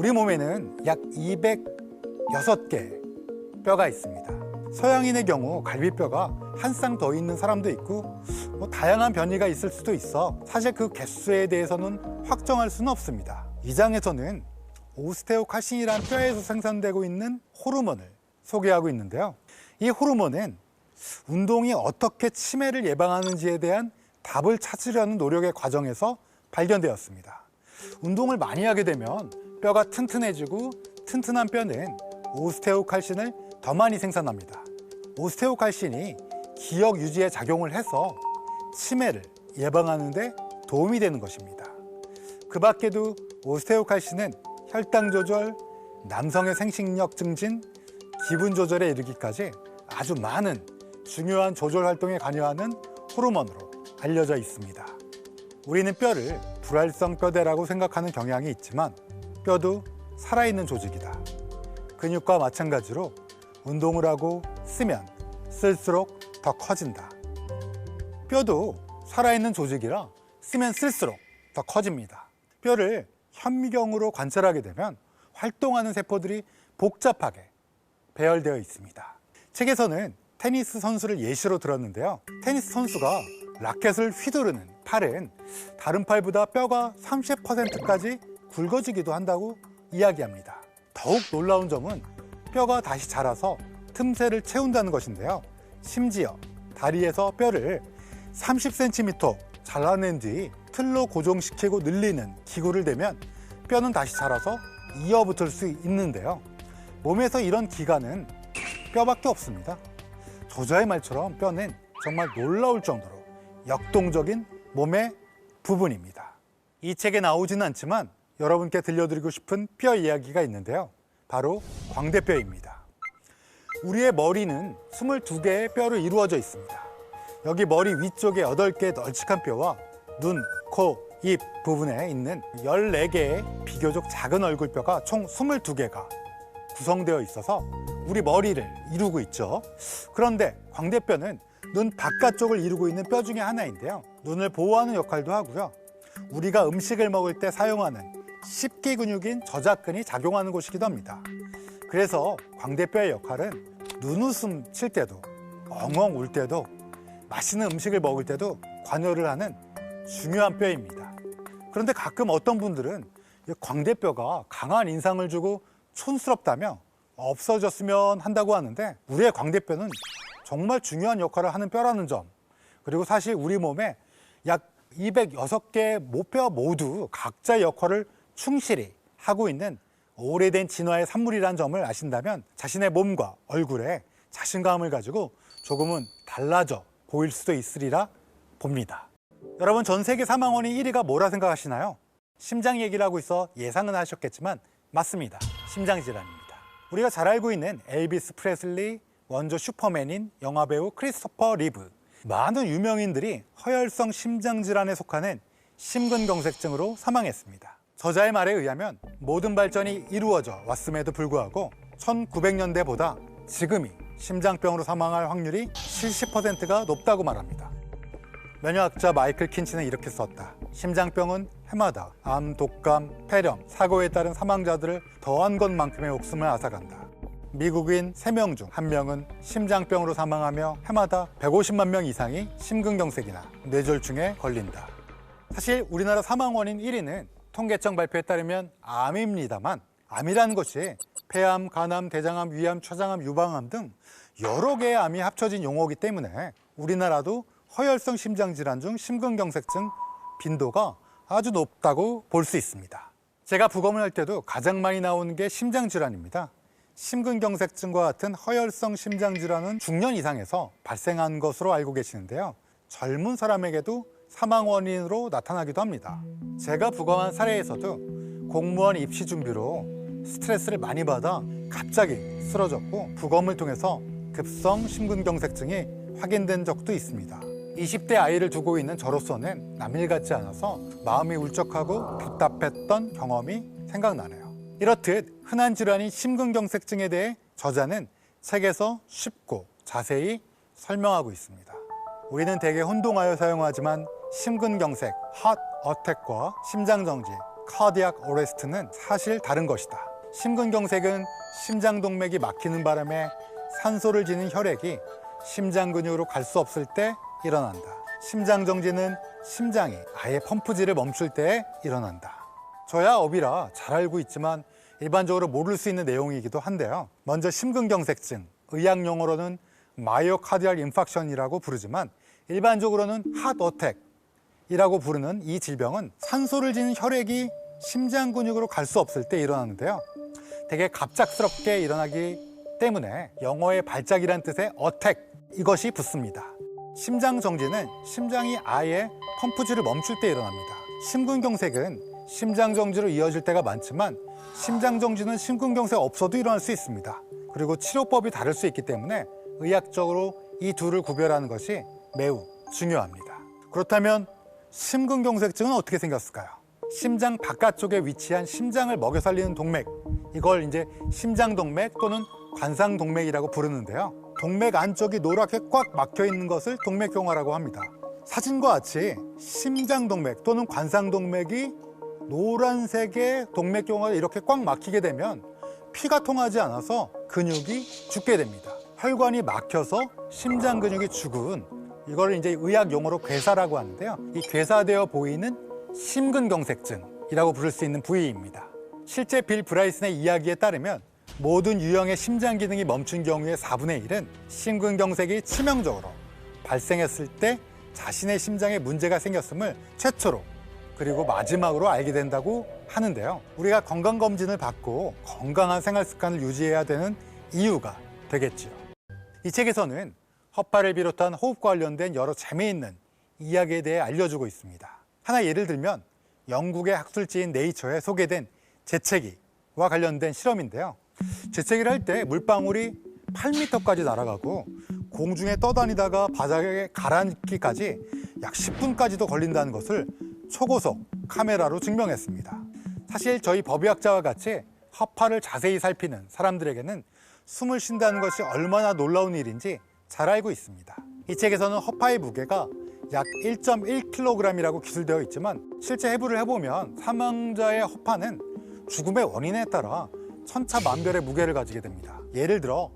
우리 몸에는 약 206개 뼈가 있습니다. 서양인의 경우 갈비뼈가 한 쌍 더 있는 사람도 있고 다양한 변이가 있을 수도 있어 사실 그 개수에 대해서는 확정할 수는 없습니다. 이 장에서는 오스테오칼신이라는 뼈에서 생산되고 있는 호르몬을 소개하고 있는데요. 이 호르몬은 운동이 어떻게 치매를 예방하는지에 대한 답을 찾으려는 노력의 과정에서 발견되었습니다. 운동을 많이 하게 되면 뼈가 튼튼해지고 튼튼한 뼈는 오스테오칼신을 더 많이 생산합니다. 오스테오칼신이 기억 유지에 작용을 해서 치매를 예방하는 데 도움이 되는 것입니다. 그 밖에도 오스테오칼신은 혈당 조절, 남성의 생식력 증진, 기분 조절에 이르기까지 아주 많은 중요한 조절 활동에 관여하는 호르몬으로 알려져 있습니다. 우리는 뼈를 불활성 뼈대라고 생각하는 경향이 있지만 뼈도 살아있는 조직이다. 근육과 마찬가지로 운동을 하고 쓰면 쓸수록 더 커진다. 뼈도 살아있는 조직이라 쓰면 쓸수록 더 커집니다. 뼈를 현미경으로 관찰하게 되면 활동하는 세포들이 복잡하게 배열되어 있습니다. 책에서는 테니스 선수를 예시로 들었는데요. 테니스 선수가 라켓을 휘두르는 팔은 다른 팔보다 뼈가 30%까지 굵어지기도 한다고 이야기합니다. 더욱 놀라운 점은 뼈가 다시 자라서 틈새를 채운다는 것인데요. 심지어 다리에서 뼈를 30cm 잘라낸 뒤 틀로 고정시키고 늘리는 기구를 대면 뼈는 다시 자라서 이어붙을 수 있는데요. 몸에서 이런 기관은 뼈밖에 없습니다. 저자의 말처럼 뼈는 정말 놀라울 정도로 역동적인 몸의 부분입니다. 이 책에 나오지는 않지만 여러분께 들려드리고 싶은 뼈 이야기가 있는데요. 바로 광대뼈입니다. 우리의 머리는 22개의 뼈로 이루어져 있습니다. 여기 머리 위쪽에 8개의 널찍한 뼈와 눈, 코, 입 부분에 있는 14개의 비교적 작은 얼굴뼈가 총 22개가 구성되어 있어서 우리 머리를 이루고 있죠. 그런데 광대뼈는 눈 바깥쪽을 이루고 있는 뼈 중에 하나인데요. 눈을 보호하는 역할도 하고요. 우리가 음식을 먹을 때 사용하는 식기 근육인 저작근이 작용하는 곳이기도 합니다. 그래서 광대뼈의 역할은 눈웃음 칠 때도 엉엉 울 때도 맛있는 음식을 먹을 때도 관여를 하는 중요한 뼈입니다. 그런데 가끔 어떤 분들은 광대뼈가 강한 인상을 주고 촌스럽다며 없어졌으면 한다고 하는데 우리의 광대뼈는 정말 중요한 역할을 하는 뼈라는 점, 그리고 사실 우리 몸에 약 206개의 모뼈 모두 각자의 역할을 충실히 하고 있는 오래된 진화의 산물이라는 점을 아신다면 자신의 몸과 얼굴에 자신감을 가지고 조금은 달라져 보일 수도 있으리라 봅니다. 여러분, 전 세계 사망 원인 1위가 뭐라 생각하시나요? 심장 얘기를 하고 있어 예상은 하셨겠지만 맞습니다. 심장질환입니다. 우리가 잘 알고 있는 엘비스 프레슬리, 원조 슈퍼맨인 영화배우 크리스토퍼 리브, 많은 유명인들이 허혈성 심장질환에 속하는 심근경색증으로 사망했습니다. 저자의 말에 의하면 모든 발전이 이루어져 왔음에도 불구하고 1900년대보다 지금이 심장병으로 사망할 확률이 70%가 높다고 말합니다. 면역학자 마이클 킨치는 이렇게 썼다. 심장병은 해마다 암, 독감, 폐렴, 사고에 따른 사망자들을 더한 것만큼의 목숨을 앗아간다. 미국인 3명 중 1명은 심장병으로 사망하며 해마다 150만 명 이상이 심근경색이나 뇌졸중에 걸린다. 사실 우리나라 사망 원인 1위는 통계청 발표에 따르면 암입니다만 암이라는 것이 폐암, 간암, 대장암, 위암, 췌장암, 유방암 등 여러 개의 암이 합쳐진 용어이기 때문에 우리나라도 허혈성 심장질환 중 심근경색증 빈도가 아주 높다고 볼 수 있습니다. 제가 부검을 할 때도 가장 많이 나오는 게 심장질환입니다. 심근경색증과 같은 허혈성 심장질환은 중년 이상에서 발생한 것으로 알고 계시는데요. 젊은 사람에게도 사망 원인으로 나타나기도 합니다. 제가 부검한 사례에서도 공무원 입시 준비로 스트레스를 많이 받아 갑자기 쓰러졌고 부검을 통해서 급성 심근경색증이 확인된 적도 있습니다. 20대 아이를 두고 있는 저로서는 남일 같지 않아서 마음이 울적하고 답답했던 경험이 생각나네요. 이렇듯 흔한 질환인 심근경색증에 대해 저자는 책에서 쉽고 자세히 설명하고 있습니다. 우리는 대개 혼동하여 사용하지만 심근경색, 하트 어택과 심장정지, 카디악 어레스트는 사실 다른 것이다. 심근경색은 심장동맥이 막히는 바람에 산소를 지닌 혈액이 심장 근육으로 갈 수 없을 때 일어난다. 심장정지는 심장이 아예 펌프질을 멈출 때에 일어난다. 저야 업이라 잘 알고 있지만 일반적으로 모를 수 있는 내용이기도 한데요. 먼저 심근경색증, 의학 용어로는 마이오카디얼 인팍션이라고 부르지만 일반적으로는 핫어택이라고 부르는 이 질병은 산소를 지닌 혈액이 심장 근육으로 갈 수 없을 때 일어나는데요. 되게 갑작스럽게 일어나기 때문에 영어의 발작이란 뜻의 어택, 이것이 붙습니다. 심장 정지는 심장이 아예 펌프질을 멈출 때 일어납니다. 심근경색은 심장 정지로 이어질 때가 많지만 심장 정지는 심근경색 없어도 일어날 수 있습니다. 그리고 치료법이 다를 수 있기 때문에 의학적으로 이 둘을 구별하는 것이 매우 중요합니다. 그렇다면 심근경색증은 어떻게 생겼을까요? 심장 바깥쪽에 위치한 심장을 먹여 살리는 동맥, 이걸 이제 심장동맥 또는 관상동맥이라고 부르는데요. 동맥 안쪽이 노랗게 꽉 막혀 있는 것을 동맥경화라고 합니다. 사진과 같이 심장동맥 또는 관상동맥이 노란색의 동맥경화가 이렇게 꽉 막히게 되면 피가 통하지 않아서 근육이 죽게 됩니다. 혈관이 막혀서 심장 근육이 죽은, 이걸 이제 의학 용어로 괴사라고 하는데요. 이 괴사되어 보이는 심근경색증이라고 부를 수 있는 부위입니다. 실제 빌 브라이슨의 이야기에 따르면 모든 유형의 심장 기능이 멈춘 경우의 4분의 1은 심근경색이 치명적으로 발생했을 때 자신의 심장에 문제가 생겼음을 최초로 그리고 마지막으로 알게 된다고 하는데요. 우리가 건강검진을 받고 건강한 생활 습관을 유지해야 되는 이유가 되겠지요. 이 책에서는 허파를 비롯한 호흡과 관련된 여러 재미있는 이야기에 대해 알려주고 있습니다. 하나 예를 들면 영국의 학술지인 네이처에 소개된 재채기와 관련된 실험인데요. 재채기를 할 때 물방울이 8m까지 날아가고 공중에 떠다니다가 바닥에 가라앉기까지 약 10분까지도 걸린다는 것을 초고속 카메라로 증명했습니다. 사실 저희 법의학자와 같이 허파를 자세히 살피는 사람들에게는 숨을 쉰다는 것이 얼마나 놀라운 일인지 잘 알고 있습니다. 이 책에서는 허파의 무게가 약 1.1kg이라고 기술되어 있지만 실제 해부를 해보면 사망자의 허파는 죽음의 원인에 따라 천차만별의 무게를 가지게 됩니다. 예를 들어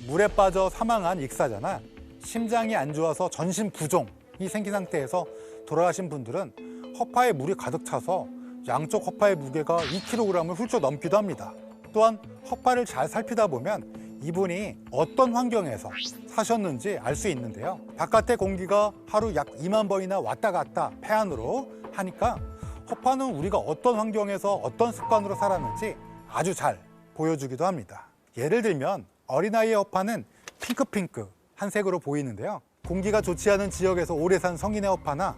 물에 빠져 사망한 익사자나 심장이 안 좋아서 전신 부종이 생긴 상태에서 돌아가신 분들은 허파에 물이 가득 차서 양쪽 허파의 무게가 2kg을 훌쩍 넘기도 합니다. 또한 허파를 잘 살피다 보면 이분이 어떤 환경에서 사셨는지 알 수 있는데요. 바깥의 공기가 하루 약 2만 번이나 왔다 갔다 폐 안으로 하니까 허파는 우리가 어떤 환경에서 어떤 습관으로 살았는지 아주 잘 보여주기도 합니다. 예를 들면 어린아이의 허파는 핑크핑크한 색으로 보이는데요. 공기가 좋지 않은 지역에서 오래 산 성인의 허파나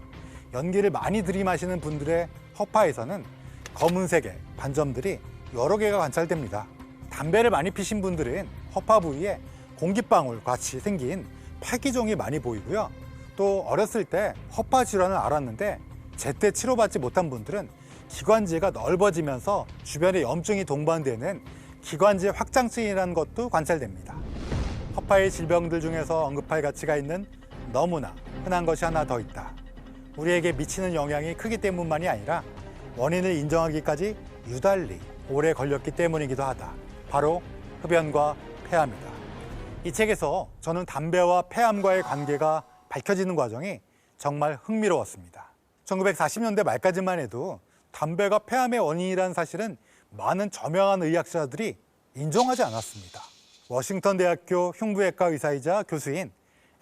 연기를 많이 들이마시는 분들의 허파에서는 검은색의 반점들이 여러 개가 관찰됩니다. 담배를 많이 피신 분들은 허파 부위에 공기방울 같이 생긴 폐기종이 많이 보이고요. 또 어렸을 때 허파 질환을 앓았는데 제때 치료받지 못한 분들은 기관지가 넓어지면서 주변에 염증이 동반되는 기관지 확장증이라는 것도 관찰됩니다. 허파의 질병들 중에서 언급할 가치가 있는 너무나 흔한 것이 하나 더 있다. 우리에게 미치는 영향이 크기 때문만이 아니라 원인을 인정하기까지 유달리 오래 걸렸기 때문이기도 하다. 바로 흡연과 폐암이다. 이 책에서 저는 담배와 폐암과의 관계가 밝혀지는 과정이 정말 흥미로웠습니다. 1940년대 말까지만 해도 담배가 폐암의 원인이라는 사실은 많은 저명한 의학자들이 인정하지 않았습니다. 워싱턴 대학교 흉부외과 의사이자 교수인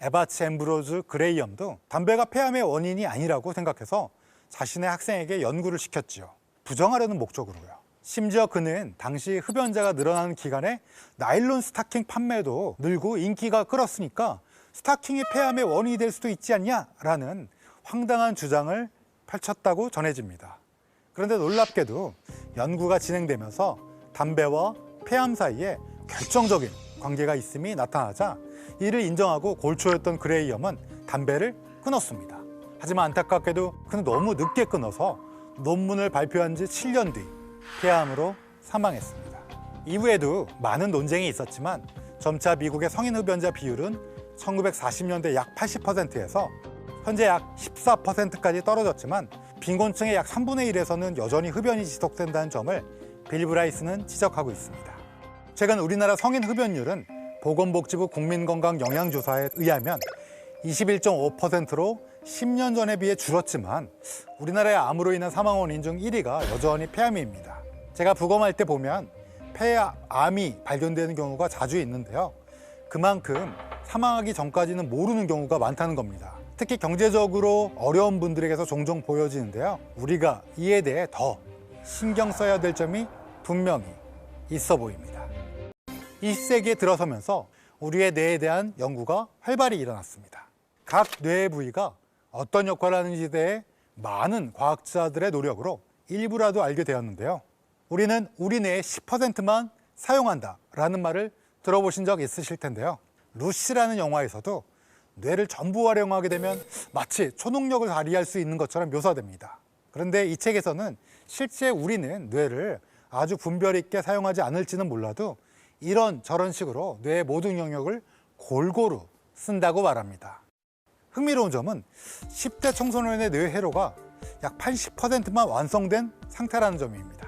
에바츠 앰브로즈 그레이엄도 담배가 폐암의 원인이 아니라고 생각해서 자신의 학생에게 연구를 시켰지요. 부정하려는 목적으로요. 심지어 그는 당시 흡연자가 늘어나는 기간에 나일론 스타킹 판매도 늘고 인기가 끌었으니까 스타킹이 폐암의 원인이 될 수도 있지 않냐라는 황당한 주장을 펼쳤다고 전해집니다. 그런데 놀랍게도 연구가 진행되면서 담배와 폐암 사이에 결정적인 관계가 있음이 나타나자 이를 인정하고 골초였던 그레이엄은 담배를 끊었습니다. 하지만 안타깝게도 그는 너무 늦게 끊어서 논문을 발표한 지 7년 뒤 폐암으로 사망했습니다. 이후에도 많은 논쟁이 있었지만 점차 미국의 성인 흡연자 비율은 1940년대 약 80%에서 현재 약 14%까지 떨어졌지만 빈곤층의 약 3분의 1에서는 여전히 흡연이 지속된다는 점을 빌 브라이스는 지적하고 있습니다. 최근 우리나라 성인 흡연율은 보건복지부 국민건강영양조사에 의하면 21.5%로 10년 전에 비해 줄었지만 우리나라의 암으로 인한 사망 원인 중 1위가 여전히 폐암입니다. 제가 부검할 때 보면 폐암이 발견되는 경우가 자주 있는데요. 그만큼 사망하기 전까지는 모르는 경우가 많다는 겁니다. 특히 경제적으로 어려운 분들에게서 종종 보여지는데요. 우리가 이에 대해 더 신경 써야 될 점이 분명히 있어 보입니다. 20세기에 들어서면서 우리의 뇌에 대한 연구가 활발히 일어났습니다. 각 뇌의 부위가 어떤 역할을 하는지에 대해 많은 과학자들의 노력으로 일부라도 알게 되었는데요. 우리는 우리 뇌의 10%만 사용한다라는 말을 들어보신 적 있으실 텐데요. 루시라는 영화에서도 뇌를 전부 활용하게 되면 마치 초능력을 발휘할 수 있는 것처럼 묘사됩니다. 그런데 이 책에서는 실제 우리는 뇌를 아주 분별 있게 사용하지 않을지는 몰라도 이런 저런 식으로 뇌의 모든 영역을 골고루 쓴다고 말합니다. 흥미로운 점은 10대 청소년의 뇌 회로가 약 80%만 완성된 상태라는 점입니다.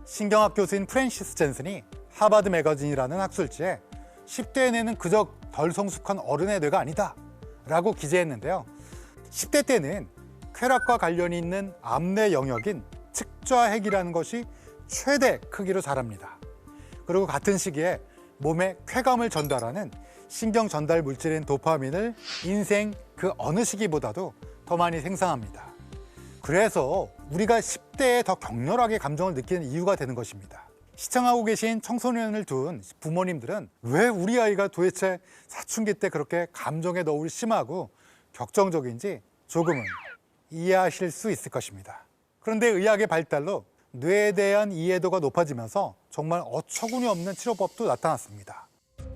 신경학 교수인 프랜시스 젠슨이 하버드 매거진이라는 학술지에 10대의 뇌는 그저 덜 성숙한 어른의 뇌가 아니다 라고 기재했는데요. 10대 때는 쾌락과 관련이 있는 암내 영역인 측좌핵이라는 것이 최대 크기로 자랍니다. 그리고 같은 시기에 몸에 쾌감을 전달하는 신경 전달 물질인 도파민을 인생 그 어느 시기보다도 더 많이 생산합니다. 그래서 우리가 10대에 더 격렬하게 감정을 느끼는 이유가 되는 것입니다. 시청하고 계신 청소년을 둔 부모님들은 왜 우리 아이가 도대체 사춘기 때 그렇게 감정의 너울이 심하고 격정적인지 조금은 이해하실 수 있을 것입니다. 그런데 의학의 발달로 뇌에 대한 이해도가 높아지면서 정말 어처구니 없는 치료법도 나타났습니다.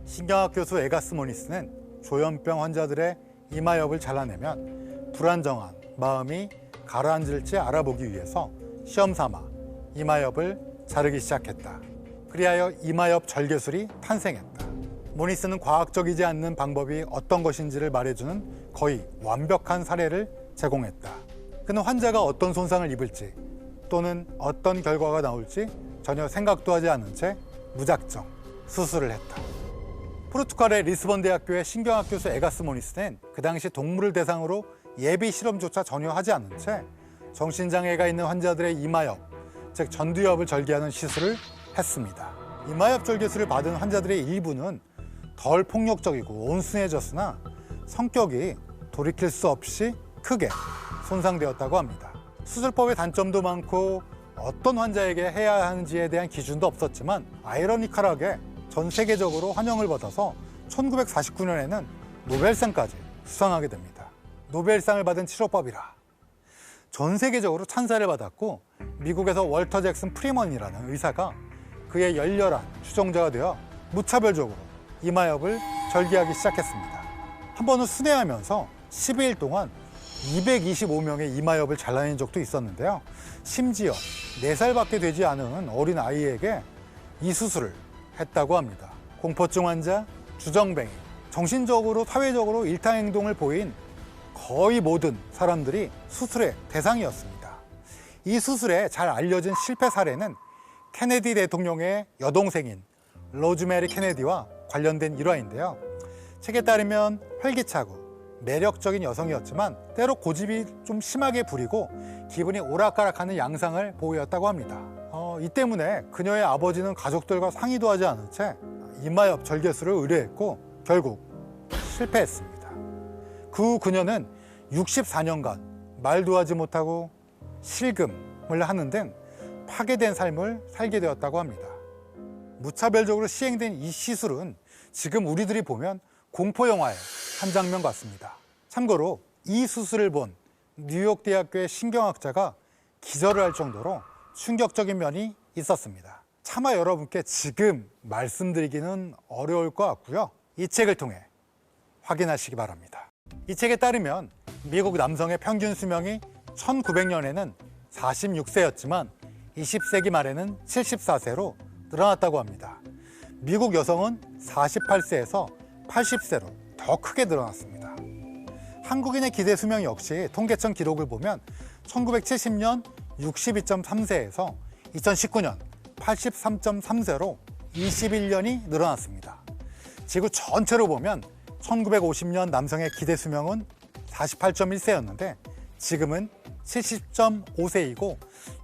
신경학 교수 에가스 모니스는 조현병 환자들의 이마엽을 잘라내면 불안정한 마음이 가라앉을지 알아보기 위해서 시험 삼아 이마엽을 자르기 시작했다. 그리하여 이마엽 절개술이 탄생했다. 모니스는 과학적이지 않는 방법이 어떤 것인지를 말해주는 거의 완벽한 사례를 제공했다. 그는 환자가 어떤 손상을 입을지 또는 어떤 결과가 나올지 전혀 생각도 하지 않은 채 무작정 수술을 했다. 포르투갈의 리스본 대학교의 신경학 교수 에가스 모니스는 그 당시 동물을 대상으로 예비 실험조차 전혀 하지 않은 채 정신장애가 있는 환자들의 이마엽, 즉 전두엽을 절개하는 시술을 했습니다. 이마엽 절개술을 받은 환자들의 일부는 덜 폭력적이고 온순해졌으나 성격이 돌이킬 수 없이 크게 손상되었다고 합니다. 수술법의 단점도 많고 어떤 환자에게 해야 하는지에 대한 기준도 없었지만 아이러니컬하게 전 세계적으로 환영을 받아서 1949년에는 노벨상까지 수상하게 됩니다. 노벨상을 받은 치료법이라 전 세계적으로 찬사를 받았고 미국에서 월터 잭슨 프리먼이라는 의사가 그의 열렬한 추종자가 되어 무차별적으로 이마엽을 절개하기 시작했습니다. 한 번은 순회하면서 12일 동안 225명의 이마엽을 잘라낸 적도 있었는데요. 심지어 4살밖에 되지 않은 어린 아이에게 이 수술을 했다고 합니다. 공포증 환자, 주정뱅이, 정신적으로 사회적으로 일타행동을 보인 거의 모든 사람들이 수술의 대상이었습니다. 이 수술에 잘 알려진 실패 사례는 케네디 대통령의 여동생인 로즈메리 케네디와 관련된 일화인데요. 책에 따르면 활기차고 매력적인 여성이었지만 때로 고집이 좀 심하게 부리고 기분이 오락가락하는 양상을 보였다고 합니다. 이 때문에 그녀의 아버지는 가족들과 상의도 하지 않은 채 이마엽 절개술을 의뢰했고 결국 실패했습니다. 그 후 그녀는 64년간 말도 하지 못하고 실금을 하는 등 파괴된 삶을 살게 되었다고 합니다. 무차별적으로 시행된 이 시술은 지금 우리들이 보면 공포영화의 한 장면 같습니다. 참고로 이 수술을 본 뉴욕 대학교의 신경학자가 기절을 할 정도로 충격적인 면이 있었습니다. 차마 여러분께 지금 말씀드리기는 어려울 것 같고요. 이 책을 통해 확인하시기 바랍니다. 이 책에 따르면 미국 남성의 평균 수명이 1900년에는 46세였지만 20세기 말에는 74세로 늘어났다고 합니다. 미국 여성은 48세에서 80세로 더 크게 늘어났습니다. 한국인의 기대 수명 역시 통계청 기록을 보면 1970년 62.3세에서 2019년 83.3세로 21년이 늘어났습니다. 지구 전체로 보면 1950년 남성의 기대 수명은 48.1세였는데 지금은 70.5세이고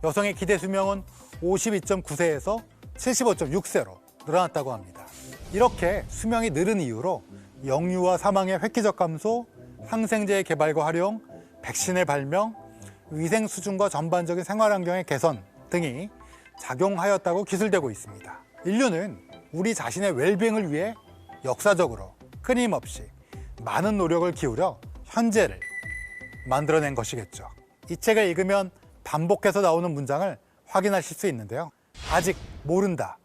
여성의 기대 수명은 52.9세에서 75.6세로 늘어났다고 합니다. 이렇게 수명이 늘은 이유로 영유아 사망의 획기적 감소, 항생제의 개발과 활용, 백신의 발명, 위생 수준과 전반적인 생활 환경의 개선 등이 작용하였다고 기술되고 있습니다. 인류는 우리 자신의 웰빙을 위해 역사적으로 끊임없이 많은 노력을 기울여 현재를 만들어낸 것이겠죠. 이 책을 읽으면 반복해서 나오는 문장을 확인하실 수 있는데요. 아직 모른다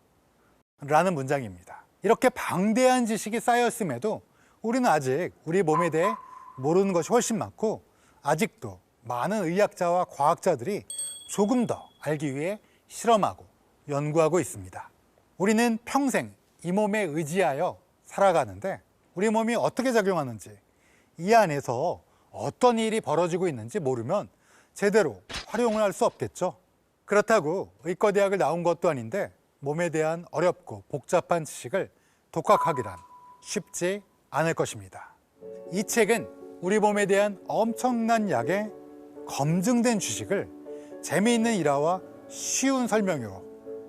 라는 문장입니다. 이렇게 방대한 지식이 쌓였음에도 우리는 아직 우리 몸에 대해 모르는 것이 훨씬 많고 아직도 많은 의학자와 과학자들이 조금 더 알기 위해 실험하고 연구하고 있습니다. 우리는 평생 이 몸에 의지하여 살아가는데 우리 몸이 어떻게 작용하는지, 이 안에서 어떤 일이 벌어지고 있는지 모르면 제대로 활용을 할 수 없겠죠. 그렇다고 의과대학을 나온 것도 아닌데 몸에 대한 어렵고 복잡한 지식을 독학하기란 쉽지 않을 것입니다. 이 책은 우리 몸에 대한 엄청난 양의 검증된 지식을 재미있는 일화와 쉬운 설명으로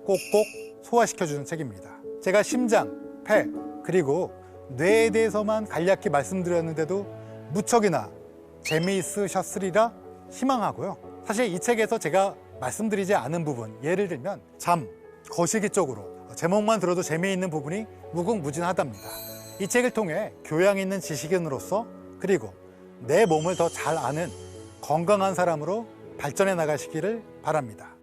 꼭꼭 소화시켜주는 책입니다. 제가 심장, 폐, 그리고 뇌에 대해서만 간략히 말씀드렸는데도 무척이나 재미있으셨으리라 희망하고요. 사실 이 책에서 제가 말씀드리지 않은 부분, 예를 들면 잠, 거시기 쪽으로 제목만 들어도 재미있는 부분이 무궁무진하답니다. 이 책을 통해 교양 있는 지식인으로서 그리고 내 몸을 더 잘 아는 건강한 사람으로 발전해 나가시기를 바랍니다.